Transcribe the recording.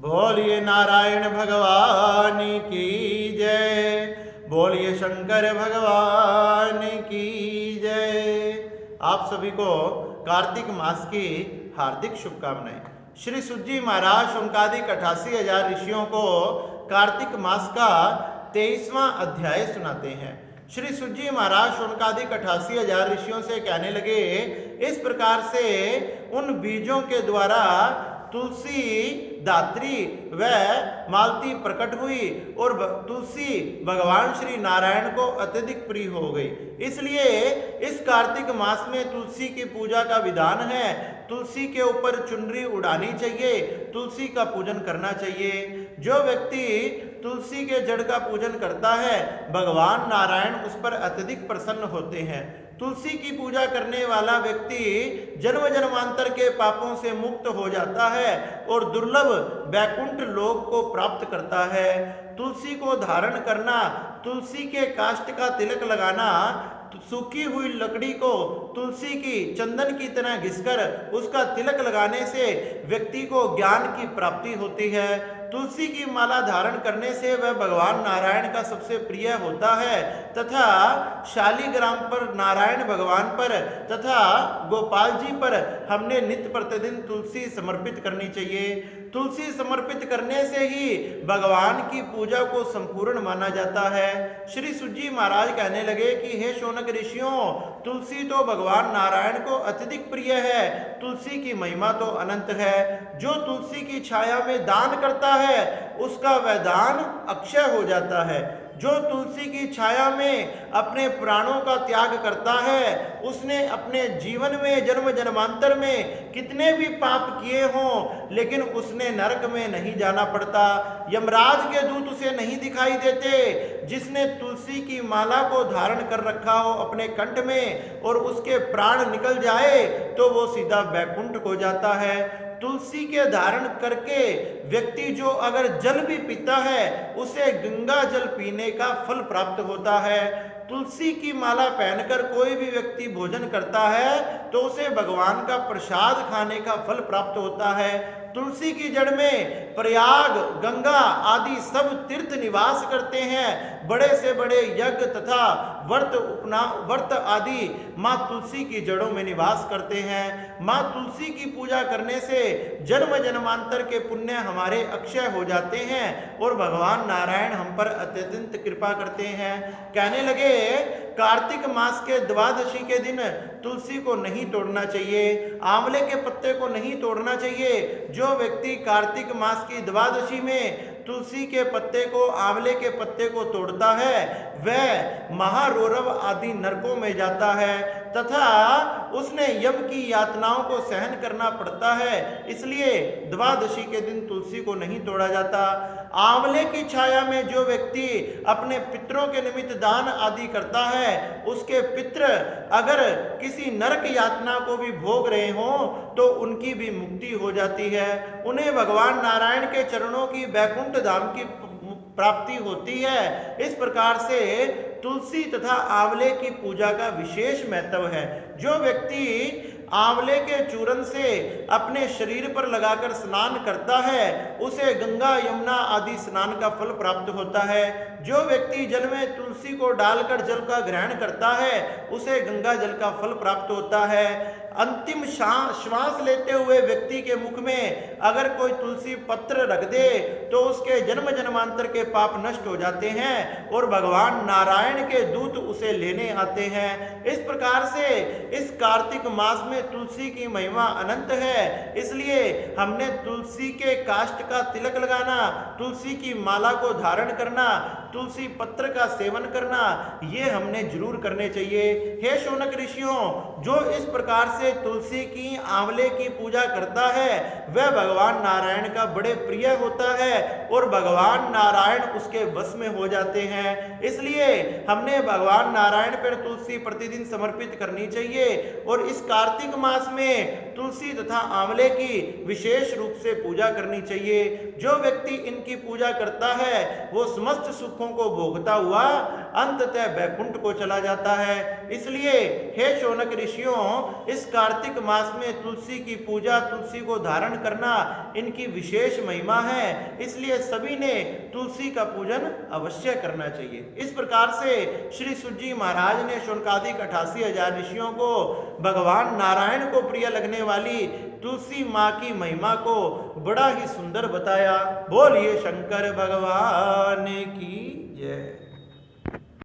बोलिए नारायण भगवान की जय। बोलिए शंकर भगवान की जय। आप सभी को कार्तिक मास की हार्दिक शुभकामनाएं। श्री सुजी महाराज शौनकादिक 88,000 ऋषियों को कार्तिक मास का 23वां अध्याय सुनाते हैं। श्री सुजी महाराज शौनकादिक 88,000 ऋषियों से कहने लगे, इस प्रकार से उन बीजों के द्वारा तुलसी दात्री व मालती प्रकट हुई और तुलसी भगवान श्री नारायण को अत्यधिक प्रिय हो गई। इसलिए इस कार्तिक मास में तुलसी की पूजा का विधान है। तुलसी के ऊपर चुनरी उड़ानी चाहिए, तुलसी का पूजन करना चाहिए। जो व्यक्ति तुलसी के जड़ का पूजन करता है, भगवान नारायण उस पर अत्यधिक प्रसन्न होते हैं। तुलसी की पूजा करने वाला व्यक्ति जन्म जन्मांतर के पापों से मुक्त हो जाता है और दुर्लभ वैकुंठ लोक को प्राप्त करता है। तुलसी को धारण करना, तुलसी के काष्ठ का तिलक लगाना, सूखी हुई लकड़ी को तुलसी की चंदन की तरह घिसकर उसका तिलक लगाने से व्यक्ति को ज्ञान की प्राप्ति होती है। तुलसी की माला धारण करने से वह भगवान नारायण का सबसे प्रिय होता है तथा शालीग्राम पर, नारायण भगवान पर तथा गोपाल जी पर हमने नित्य प्रतिदिन तुलसी समर्पित करनी चाहिए। तुलसी समर्पित करने से ही भगवान की पूजा को संपूर्ण माना जाता है। श्री सुजी महाराज कहने लगे कि हे शौनक ऋषियों, तुलसी तो भगवान नारायण को अत्यधिक प्रिय है, तुलसी की महिमा तो अनंत है। जो तुलसी की छाया में दान करता है उसका वह दान अक्षय हो जाता है। जो तुलसी की छाया में अपने प्राणों का त्याग करता है, उसने अपने जीवन में जन्म जन्मांतर में कितने भी पाप किए हों, लेकिन उसने नरक में नहीं जाना पड़ता, यमराज के दूत उसे नहीं दिखाई देते। जिसने तुलसी की माला को धारण कर रखा हो अपने कंठ में और उसके प्राण निकल जाए तो वो सीधा वैकुंठ को जाता है। तुलसी के धारण करके व्यक्ति जो अगर जल भी पीता है उसे गंगा जल पीने का फल प्राप्त होता है। तुलसी की माला पहनकर कोई भी व्यक्ति भोजन करता है तो उसे भगवान का प्रसाद खाने का फल प्राप्त होता है। तुलसी की जड़ में प्रयाग, गंगा आदि सब तीर्थ निवास करते हैं। बड़े से बड़े यज्ञ तथा व्रत आदि माँ तुलसी की जड़ों में निवास करते हैं। माँ तुलसी की पूजा करने से जन्म जन्मांतर के पुण्य हमारे अक्षय हो जाते हैं और भगवान नारायण हम पर अत्यंत कृपा करते हैं। कहने लगे, कार्तिक मास के द्वादशी के दिन तुलसी को नहीं तोड़ना चाहिए, आंवले के पत्ते को नहीं तोड़ना चाहिए। जो व्यक्ति कार्तिक मास की द्वादशी में तुलसी के पत्ते को, आंवले के पत्ते को तोड़ता है वह महारौरव आदि नरकों में जाता है तथा उसने यम की यातनाओं को सहन करना पड़ता है। इसलिए द्वादशी के दिन तुलसी को नहीं तोड़ा जाता। आंवले की छाया में जो व्यक्ति अपने पितरों के निमित्त दान आदि करता है, उसके पितर अगर किसी नरक यातना को भी भोग रहे हों तो उनकी भी मुक्ति हो जाती है। उन्हें भगवान नारायण के चरणों की वैकुंठ धाम की प्राप्ति होती है। इस प्रकार से तुलसी तथा आंवले की पूजा का विशेष महत्व है। जो व्यक्ति आंवले के चूर्ण से अपने शरीर पर लगाकर स्नान करता है उसे गंगा यमुना आदि स्नान का फल प्राप्त होता है। जो व्यक्ति जल में तुलसी को डालकर जल का ग्रहण करता है उसे गंगा जल का फल प्राप्त होता है। अंतिम श्वास लेते हुए व्यक्ति के मुख में अगर कोई तुलसी पत्र रख दे तो उसके जन्म जन्मांतर के पाप नष्ट हो जाते हैं और भगवान नारायण के दूत उसे लेने आते हैं। इस प्रकार से इस कार्तिक मास में तुलसी की महिमा अनंत है। इसलिए हमने तुलसी के काष्ठ का तिलक लगाना, तुलसी की माला को धारण करना, तुलसी पत्र का सेवन करना, ये हमने जरूर करने चाहिए। हे शौनक ऋषियों, जो इस प्रकार से तुलसी की, आंवले की पूजा करता है वह भगवान नारायण का बड़े प्रिय होता है और भगवान नारायण उसके वश में हो जाते हैं। इसलिए हमने भगवान नारायण पर तुलसी प्रतिदिन समर्पित करनी चाहिए और इस कार्तिक मास में तुलसी तथा आंवले की विशेष रूप से पूजा करनी चाहिए। जो व्यक्ति इनकी पूजा करता है वो समस्त सुखों को भोगता हुआ अंततः वैकुंठ को चला जाता है। इसलिए हे शौनक ऋषियों, इस कार्तिक मास में तुलसी की पूजा, तुलसी को धारण करना इनकी विशेष महिमा है। इसलिए सभी ने तुलसी का पूजन अवश्य करना चाहिए। इस प्रकार से श्री सुत जी महाराज ने शौनकादिक 88,000 ऋषियों को भगवान नारायण को प्रिय लगने वाली तुलसी माँ की महिमा को बड़ा ही सुंदर बताया। बोलिए शंकर भगवान की जय।